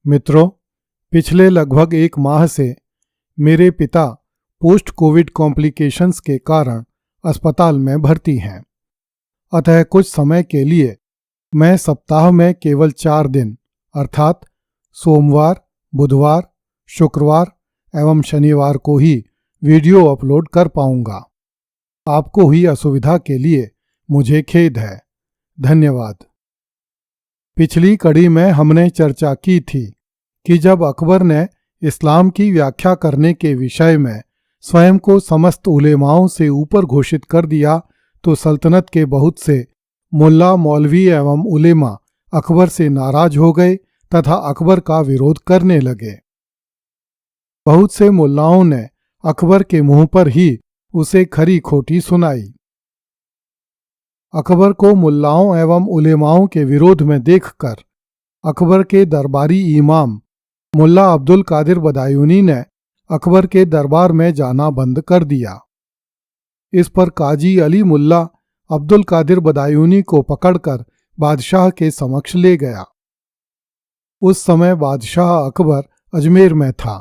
मित्रों, पिछले लगभग एक माह से मेरे पिता पोस्ट कोविड कॉम्प्लिकेशंस के कारण अस्पताल में भर्ती हैं। अतः कुछ समय के लिए मैं सप्ताह में केवल 4 दिन अर्थात सोमवार, बुधवार, शुक्रवार एवं शनिवार को ही वीडियो अपलोड कर पाऊंगा। आपको हुई असुविधा के लिए मुझे खेद है। धन्यवाद। पिछली कड़ी में हमने चर्चा की थी कि जब अकबर ने इस्लाम की व्याख्या करने के विषय में स्वयं को समस्त उलेमाओं से ऊपर घोषित कर दिया तो सल्तनत के बहुत से मुल्ला, मौलवी एवं उलेमा अकबर से नाराज हो गए तथा अकबर का विरोध करने लगे। बहुत से मुल्लाओं ने अकबर के मुंह पर ही उसे खरी खोटी सुनाई। अकबर को मुल्लाओं एवं उलेमाओं के विरोध में देखकर अकबर के दरबारी इमाम मुल्ला अब्दुल कादिर बदायूनी ने अकबर के दरबार में जाना बंद कर दिया। इस पर काजी अली मुल्ला अब्दुल कादिर बदायूनी को पकड़कर बादशाह के समक्ष ले गया। उस समय बादशाह अकबर अजमेर में था।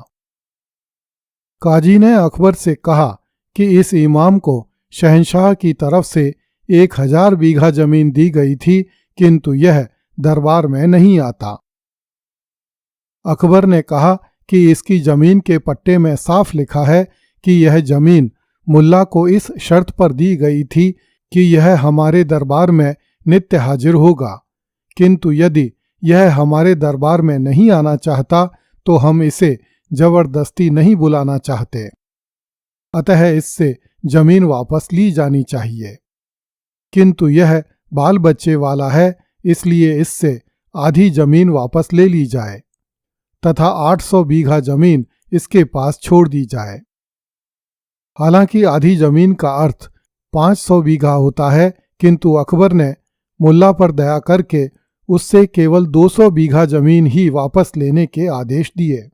काजी ने अकबर से कहा कि इस इमाम को शहंशाह की तरफ से 1000 बीघा जमीन दी गई थी, किंतु यह दरबार में नहीं आता। अकबर ने कहा कि इसकी जमीन के पट्टे में साफ लिखा है कि यह जमीन मुल्ला को इस शर्त पर दी गई थी कि यह हमारे दरबार में नित्य हाजिर होगा, किंतु यदि यह हमारे दरबार में नहीं आना चाहता तो हम इसे जबरदस्ती नहीं बुलाना चाहते। अतः इससे जमीन वापस ली जानी चाहिए, किंतु यह बाल बच्चे वाला है, इसलिए इससे आधी जमीन वापस ले ली जाए तथा 800 बीघा जमीन इसके पास छोड़ दी जाए। हालांकि आधी जमीन का अर्थ 500 बीघा होता है, किंतु अकबर ने मुल्ला पर दया करके उससे केवल 200 बीघा जमीन ही वापस लेने के आदेश दिए।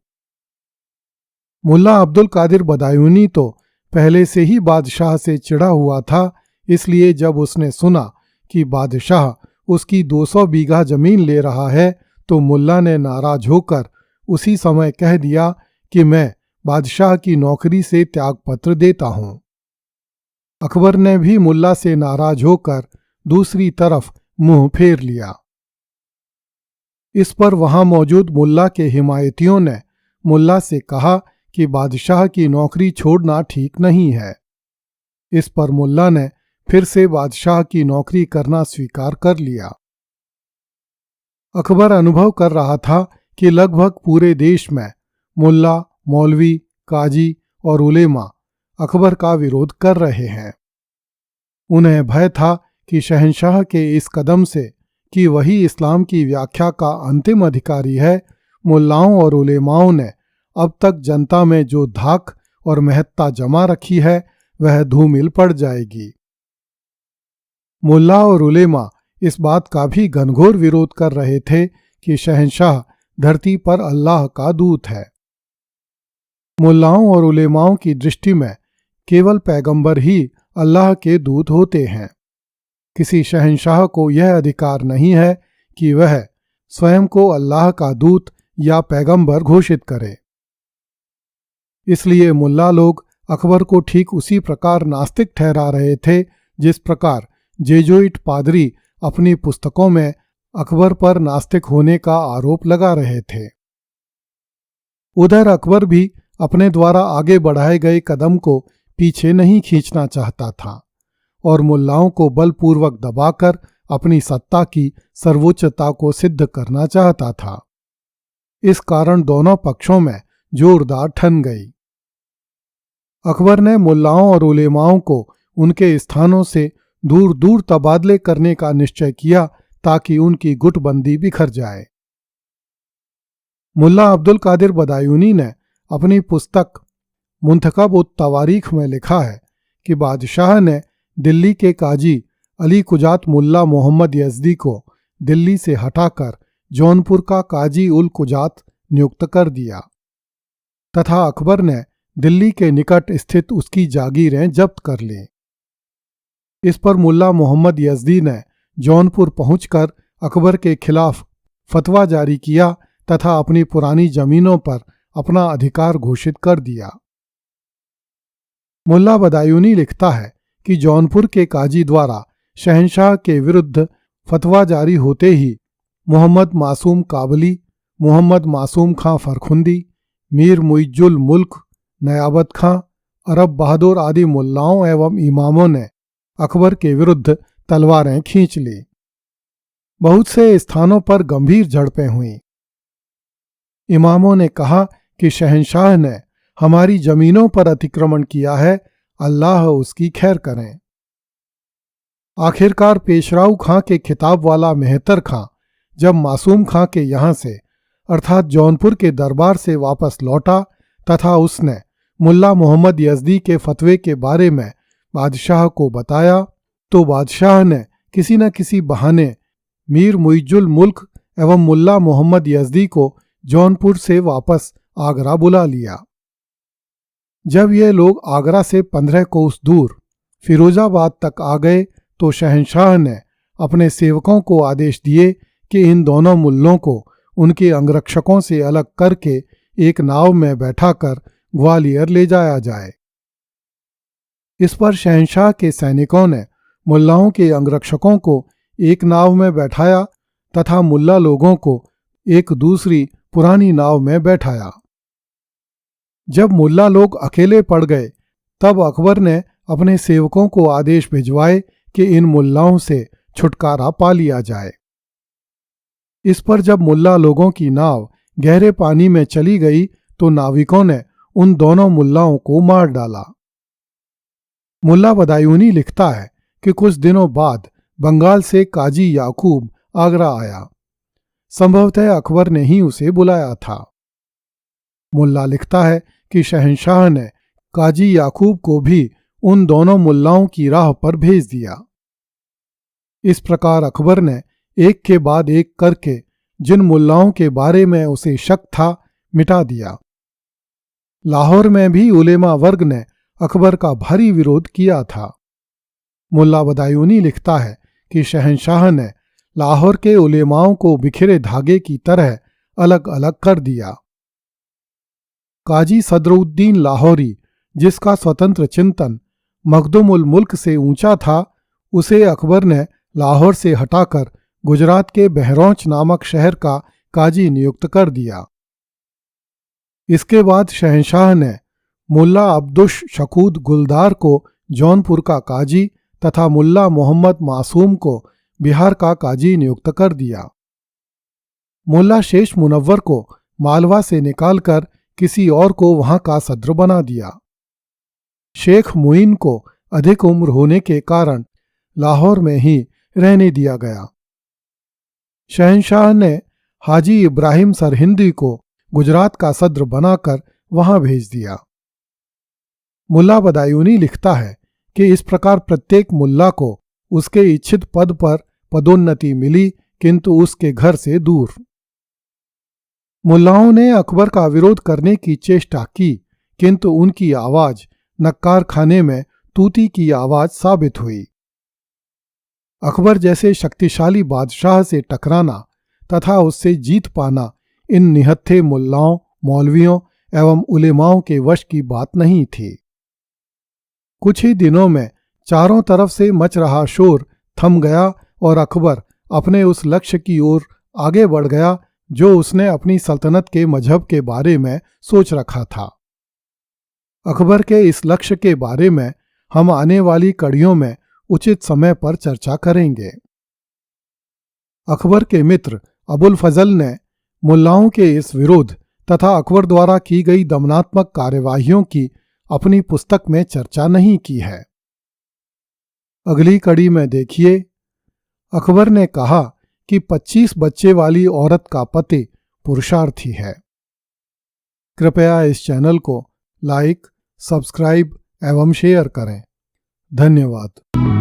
मुल्ला अब्दुल कादिर बदायूनी तो पहले से ही बादशाह से चिढ़ा हुआ था, इसलिए जब उसने सुना कि बादशाह उसकी 200 बीघा जमीन ले रहा है तो मुल्ला ने नाराज होकर उसी समय कह दिया कि मैं बादशाह की नौकरी से त्यागपत्र देता हूं। अकबर ने भी मुल्ला से नाराज होकर दूसरी तरफ मुंह फेर लिया। इस पर वहां मौजूद मुल्ला के हिमायतियों ने मुल्ला से कहा कि बादशाह की नौकरी छोड़ना ठीक नहीं है। इस पर मुल्ला ने फिर से बादशाह की नौकरी करना स्वीकार कर लिया। अकबर अनुभव कर रहा था कि लगभग पूरे देश में मुल्ला, मौलवी, काजी और उलेमा अकबर का विरोध कर रहे हैं। उन्हें भय था कि शहंशाह के इस कदम से कि वही इस्लाम की व्याख्या का अंतिम अधिकारी है, मुल्लाओं और उलेमाओं ने अब तक जनता में जो धाक और महत्ता जमा रखी है वह धूमिल पड़ जाएगी। मुल्ला और उलेमा इस बात का भी घनघोर विरोध कर रहे थे कि शहंशाह धरती पर अल्लाह का दूत है। मुल्लाओं और उलेमाओं की दृष्टि में केवल पैगंबर ही अल्लाह के दूत होते हैं। किसी शहंशाह को यह अधिकार नहीं है कि वह स्वयं को अल्लाह का दूत या पैगंबर घोषित करे। इसलिए मुल्ला लोग अकबर को ठीक उसी प्रकार नास्तिक ठहरा रहे थे जिस प्रकार जेजुइट पादरी अपनी पुस्तकों में अकबर पर नास्तिक होने का आरोप लगा रहे थे। उधर अकबर भी अपने द्वारा आगे बढ़ाए गए कदम को पीछे नहीं खींचना चाहता था और मुल्लाओं को बलपूर्वक दबाकर अपनी सत्ता की सर्वोच्चता को सिद्ध करना चाहता था। इस कारण दोनों पक्षों में जोरदार ठन गई। अकबर ने मुल्लाओं और उलेमाओं को उनके स्थानों से दूर दूर तबादले करने का निश्चय किया ताकि उनकी गुटबंदी बिखर जाए। मुल्ला अब्दुल कादिर बदायूनी ने अपनी पुस्तक मुंतखब उत तवारीख में लिखा है कि बादशाह ने दिल्ली के काजी अली कुजात मुल्ला मोहम्मद यज़दी को दिल्ली से हटाकर जौनपुर का काजी उल कुजात नियुक्त कर दिया तथा अकबर ने दिल्ली के निकट स्थित उसकी जागीरें जब्त कर लीं। इस पर मुल्ला मोहम्मद यज़दी ने जौनपुर पहुंचकर अकबर के खिलाफ फतवा जारी किया तथा अपनी पुरानी जमीनों पर अपना अधिकार घोषित कर दिया। मुल्ला बदायूनी लिखता है कि जौनपुर के काजी द्वारा शहंशाह के विरुद्ध फतवा जारी होते ही मोहम्मद मासूम काबली, मोहम्मद मासूम खां फरखुंदी, मीर मुइजुल मुल्क, नयाबत खां, अरब बहादुर आदि मुल्लाओं एवं इमामों ने अकबर के विरुद्ध तलवारें खींच ली। बहुत से स्थानों पर गंभीर झड़पें हुईं। इमामों ने कहा कि शहंशाह ने हमारी जमीनों पर अतिक्रमण किया है, अल्लाह उसकी खैर करें। आखिरकार पेशराऊ खां के खिताब वाला मेहतर खां जब मासूम खां के यहाँ से अर्थात जौनपुर के दरबार से वापस लौटा तथा उसने मुल्ला मोहम्मद यज़दी के फतवे के बारे में बादशाह को बताया, तो बादशाह ने किसी न किसी बहाने मीर मुइजुल मुल्क एवं मुल्ला मोहम्मद यज़दी को जौनपुर से वापस आगरा बुला लिया। जब ये लोग आगरा से 15 कोस दूर फिरोजाबाद तक आ गए तो शहंशाह ने अपने सेवकों को आदेश दिए कि इन दोनों मुल्लों को उनके अंगरक्षकों से अलग करके एक नाव में बैठाकर ग्वालियर ले जाया जाए। इस पर शहंशाह के सैनिकों ने मुल्लाओं के अंगरक्षकों को एक नाव में बैठाया तथा मुल्ला लोगों को एक दूसरी पुरानी नाव में बैठाया। जब मुल्ला लोग अकेले पड़ गए तब अकबर ने अपने सेवकों को आदेश भिजवाए कि इन मुल्लाओं से छुटकारा पा लिया जाए। इस पर जब मुल्ला लोगों की नाव गहरे पानी में चली गई तो नाविकों ने उन दोनों मुल्लाओं को मार डाला। मुल्ला बदायूनी लिखता है कि कुछ दिनों बाद बंगाल से काजी याकूब आगरा आया। संभवतः अकबर ने ही उसे बुलाया था। मुल्ला लिखता है कि शहंशाह ने काजी याकूब को भी उन दोनों मुल्लाओं की राह पर भेज दिया। इस प्रकार अकबर ने एक के बाद एक करके जिन मुल्लाओं के बारे में उसे शक था मिटा दिया। लाहौर में भी उलेमा वर्ग ने अकबर का भारी विरोध किया था। मुल्ला बदायूनी लिखता है कि शहंशाह ने लाहौर के उलेमाओं को बिखरे धागे की तरह अलग अलग कर दिया। काजी सदरुद्दीन लाहौरी, जिसका स्वतंत्र चिंतन मखदुमुल मुल्क से ऊंचा था, उसे अकबर ने लाहौर से हटाकर गुजरात के बहरौच नामक शहर का काजी नियुक्त कर दिया। इसके बाद शहंशाह ने मुल्ला अब्दुश शकूद गुलदार को जौनपुर का काजी तथा मुल्ला मोहम्मद मासूम को बिहार का काजी नियुक्त कर दिया। मुल्ला शेष मुनव्वर को मालवा से निकालकर किसी और को वहां का सद्र बना दिया। शेख मुइन को अधिक उम्र होने के कारण लाहौर में ही रहने दिया गया। शहंशाह ने हाजी इब्राहिम सरहिंदी को गुजरात का सद्र बनाकर वहां भेज दिया। मुल्ला बदायूनी लिखता है कि इस प्रकार प्रत्येक मुल्ला को उसके इच्छित पद पर पदोन्नति मिली, किंतु उसके घर से दूर। मुल्लाओं ने अकबर का विरोध करने की चेष्टा की, किंतु उनकी आवाज नक्कार खाने में तूती की आवाज साबित हुई। अकबर जैसे शक्तिशाली बादशाह से टकराना तथा उससे जीत पाना इन निहत्थे मुल्लाओं, मौलवियों एवं उलेमाओं के वश की बात नहीं थी। कुछ ही दिनों में चारों तरफ से मच रहा शोर थम गया और अकबर अपने उस लक्ष्य की ओर आगे बढ़ गया जो उसने अपनी सल्तनत के मजहब के बारे में सोच रखा था। अकबर के इस लक्ष्य के बारे में हम आने वाली कड़ियों में उचित समय पर चर्चा करेंगे। अकबर के मित्र अबुल फजल ने मुल्लाओं के इस विरोध तथा अकबर द्वारा की गई दमनात्मक कार्यवाहियों की अपनी पुस्तक में चर्चा नहीं की है। अगली कड़ी में देखिए, अकबर ने कहा कि 25 बच्चे वाली औरत का पति पुरुषार्थी है। कृपया इस चैनल को लाइक, सब्सक्राइब एवं शेयर करें। धन्यवाद।